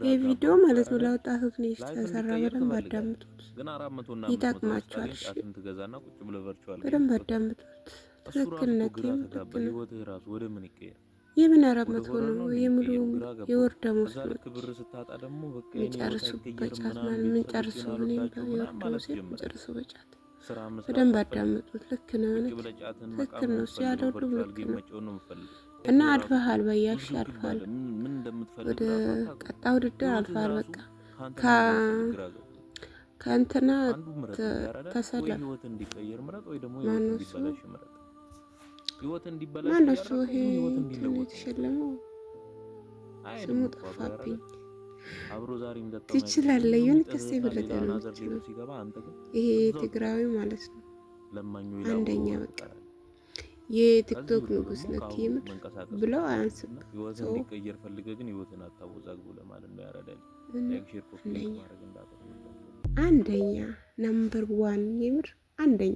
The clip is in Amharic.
የቪዲዮ ማለት ነው ለወጣቶች ነው የተሰራ። በደንብ አዳምጡት፣ ይጠቅማችኋል። እሺ በደንብ አዳምጡት። ትክክል ነክ የምን 400 ነው የሙሉ የወር ደመወዝ ነው የሚጨርሱበት ጫት ማለት የምንጨርሰው ምን ይባላል? የወር ደመወዝ የሚጨርሰው በጫት በደንብ አዳምጡት። ልክ ነው፣ ልክ ነው ሲያለው ሁሉ ልክ ነው። እና አልፈሃል በያሽ አልፈሃል፣ ወደ ቀጣይ ውድድር አልፈሃል። በቃ ከእንትና ተሰለፍ ማነው እሱ ይሄ የተሸለመው ስሙ ጠፋብኝ። ትችላለህ ይሁን ከሴ በለጠ ነው ይሄ ትግራዊ ማለት ነው። አንደኛ በቃ የቲክቶክ ንጉስ ነክ የምር ብለው አያንስም ሰው አንደኛ ነምበር 1 የምር አንደኛ